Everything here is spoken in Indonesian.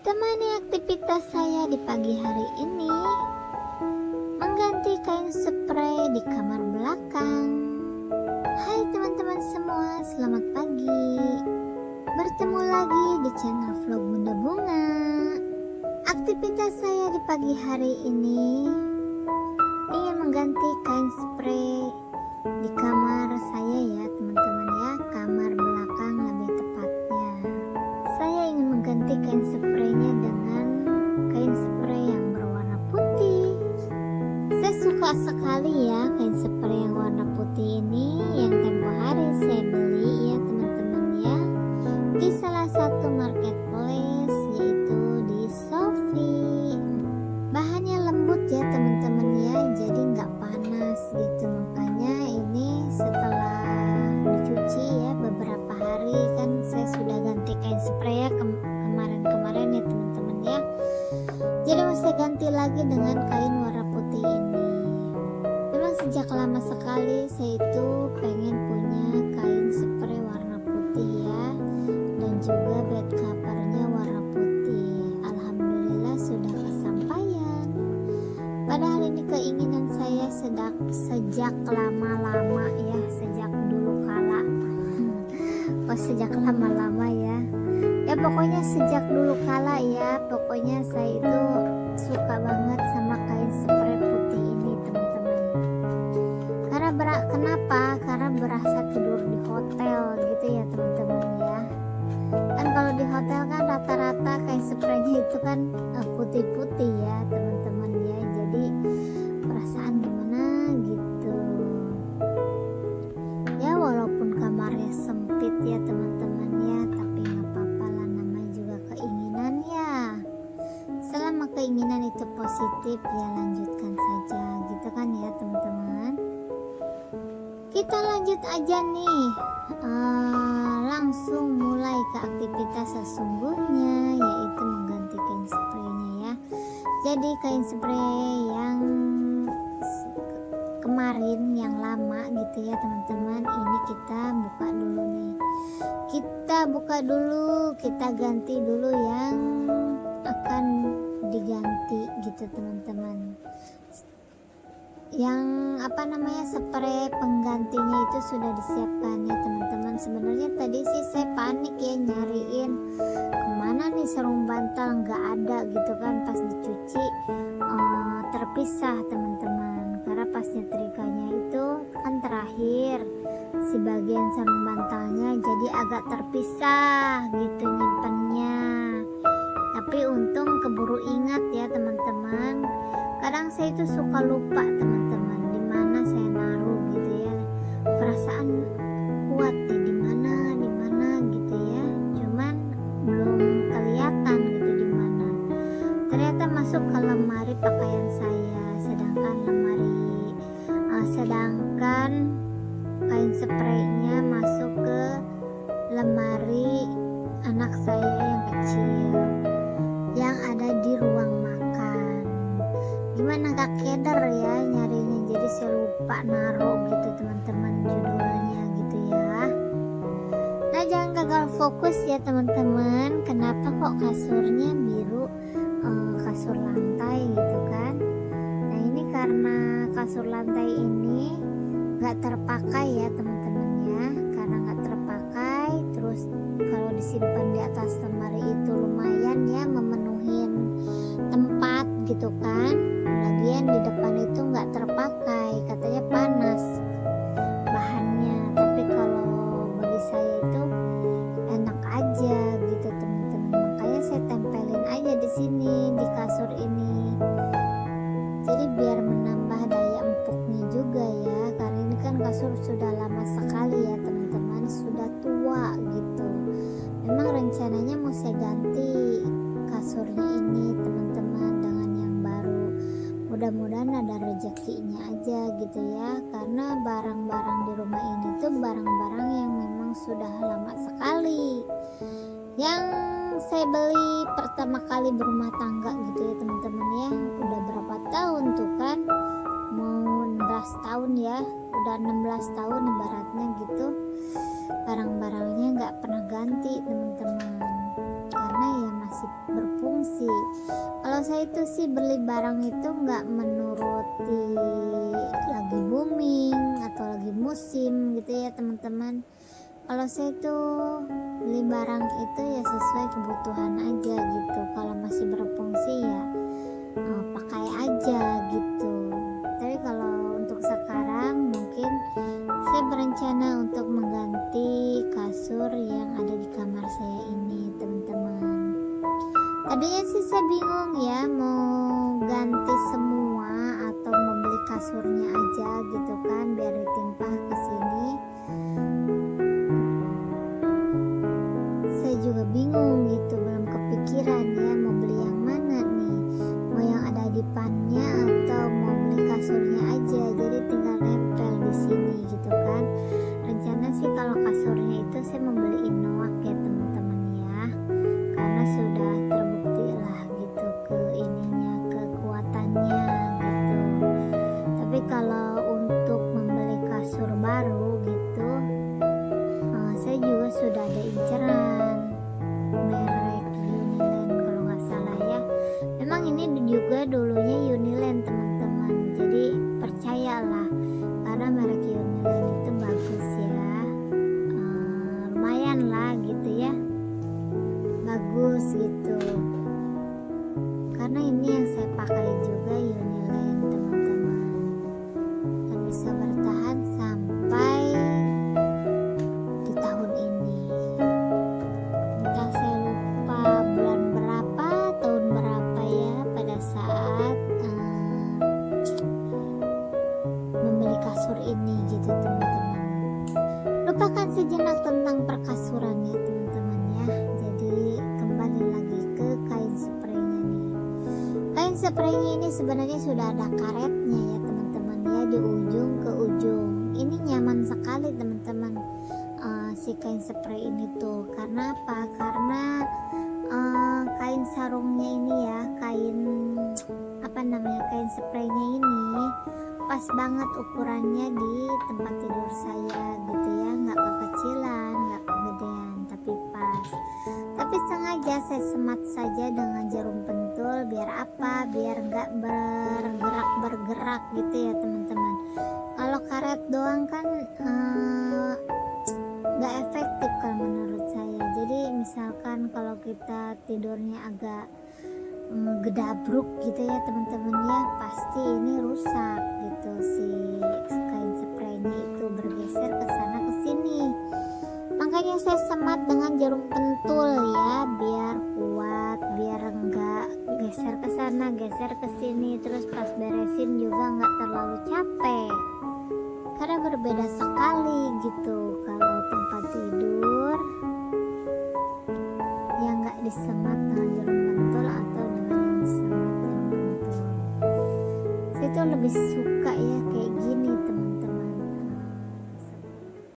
Temani aktivitas saya di pagi hari ini, mengganti kain spray di kamar belakang. Hai teman-teman semua, selamat pagi. Bertemu lagi di channel vlog Bunda Bunga. Aktivitas saya di pagi hari ini ingin mengganti kain spray di kamar saya ya teman-teman ya, kamar belakang lebih tepatnya. Saya ingin mengganti kain spraynya dengan kain spray yang berwarna putih. Saya suka sekali ya kain spray yang warna putih ini, yang tempo hari saya beli ya teman-teman ya, di salah satu marketplace yaitu di Shopee. Bahannya lembut ya teman-teman ya, jadi nggak panas gitu. Makanya ini setelah dicuci ya beberapa hari, kan saya sudah ganti kain spray ya kemarin-kemarin ya teman-teman ya. Jadi mau saya ganti lagi dengan kain warna putih ini. Memang sejak lama sekali saya itu pengen punya kain spray warna putih ya, dan juga bed covernya warna putih. Alhamdulillah sudah kesampaian. Padahal ini keinginan saya sejak lama-lama ya, sejak dulu kala. Kok sejak lama-lama ya? Ya pokoknya sejak dulu kala ya. Pokoknya saya itu suka banget sama kain spray putih ini teman-teman. Kenapa? Karena berasa tidur di hotel gitu ya teman-teman ya. Kan kalau di hotel kan rata-rata kain spraynya itu kan putih-putih ya teman-teman ya. Jadi perasaan gimana gitu. Ya walaupun kamarnya sempit ya teman-teman ya, tapi nggak apa-apa lah, namanya juga keinginan ya. Selama keinginan itu positif ya lanjutkan saja gitu kan ya teman-teman. Kita lanjut aja nih, langsung mulai ke aktivitas sesungguhnya, yaitu mengganti kain spraynya ya. Jadi kain spray yang kemarin yang lama gitu ya teman-teman, ini kita buka dulu nih. Kita buka dulu, kita ganti dulu yang akan diganti gitu teman-teman. Yang spray penggantinya itu sudah disiapkan ya teman-teman. Sebenarnya tadi sih saya panik ya nyariin kemana nih sarung bantal, nggak ada gitu kan. Pas dicuci terpisah teman-teman, karena pas nyetrikanya itu kan terakhir si bagian sarung bantalnya, jadi agak terpisah gitu nyimpennya. Tapi untung keburu ingat ya teman-teman. Kadang saya itu suka lupa teman-teman di mana saya naruh gitu ya. Perasaan kuat nih di mana gitu ya. Cuman belum kelihatan gitu di mana. Ternyata masuk ke lemari pakaian saya, sedangkan kain spraynya masuk ke lemari anak saya yang kecil yang ada di ruang makan. Gimana gak keder ya nyarinya, jadi saya lupa naruh gitu teman-teman judulnya gitu ya. Nah jangan gagal fokus ya teman-teman. Kenapa kok kasurnya biru, kasur lantai gitu kan. Nah ini karena kasur lantai ini gak terpakai ya teman-teman ya. Karena gak terpakai, terus kalau disimpan di atas lemari itu lumayan ya memenuhin tempat gitu kan. Lagian di depan itu nggak terpakai, katanya panas bahannya. Tapi kalau bagi saya itu enak aja gitu teman-teman. Makanya saya tempelin aja di sini di kasur ini. Jadi biar menambah daya empuknya juga ya. Karena ini kan kasur sudah lama sekali ya teman-teman, sudah tua gitu. Memang rencananya mau saya ganti kasurnya ini teman-teman dengan yang baru. Mudah-mudahan ada rezekinya aja gitu ya, karena barang-barang di rumah ini tuh barang-barang yang memang sudah lama sekali, yang saya beli pertama kali berumah tangga gitu ya teman-teman ya. Udah berapa tahun tuh kan, mau 16 tahun ya, udah 16 tahun ibaratnya gitu. Barang-barangnya nggak pernah ganti teman-teman, karena karena ya masih berfungsi. Kalau saya itu sih beli barang itu nggak menuruti lagi booming atau lagi musim gitu ya teman-teman. Kalau saya tuh beli barang itu ya sesuai kebutuhan aja gitu. Kalau masih berfungsi ya pakai aja gitu. Tapi kalau untuk sekarang mungkin saya berencana untuk mengganti kasur yang ada di kamar saya ini teman-teman. Tadinya sih saya bingung ya mau ganti semua atau membeli kasurnya aja gitu kan biar ditimpah ke sini. Saya juga bingung gitu, belum kepikiran ya mau beli yang mana nih, mau yang ada dipannya atau mau beli kasurnya aja jadi tinggal nempel di sini gitu kan. Rencana sih kalau kasurnya itu saya membeli Inoak ya teman-teman ya, karena sudah terbukti lah gitu ke ininya, kekuatannya gitu. Tapi kalau untuk membeli kasur baru gitu, saya juga sudah ada inceran merek Uniland kalau nggak salah ya. Memang ini juga dulunya Uniland teman-teman, jadi percayalah karena merek Uniland itu bagus ya. Lumayan lah gitu ya, bagus gitu, karena ini yang saya pakai juga Uniland teman-teman, dan bisa bertahan sampai di tahun ini. Entah saya lupa bulan berapa, tahun berapa ya pada saat membeli kasur ini gitu teman-teman. Lupakan sejenak tentang perkasuran ya teman-teman ya. Jadi kembali lagi ke kain spraynya nih. Kain spraynya ini sebenarnya sudah ada karetnya ya teman-teman ya, di ujung ke ujung. Ini nyaman sekali teman-teman, si kain spray ini tuh. Karena apa? Karena kain sarungnya ini ya, kain kain spraynya ini pas banget ukurannya di tempat tidur saya gitu ya, nggak kekecilan, nggak kegedean, tapi pas. Tapi sengaja saya semat saja dengan jarum pentul, biar apa? Biar nggak bergerak gitu ya teman-teman. Kalau karet doang kan nggak efektif kalau menurut saya. Jadi misalkan kalau kita tidurnya agak gedabruk gitu ya teman-teman ya, pasti ini rusak gitu, si kain spraynya itu bergeser ke sana ke sini. Makanya saya semat dengan jarum pentul ya, biar kuat, biar enggak geser ke sana geser ke sini, terus pas beresin juga nggak terlalu capek. Karena berbeda sekali gitu kalau tempat tidur yang nggak disemat dengan jarum pentul atau dengan yang disemat jarum pentul. Saya tuh lebih suka ya kayak gini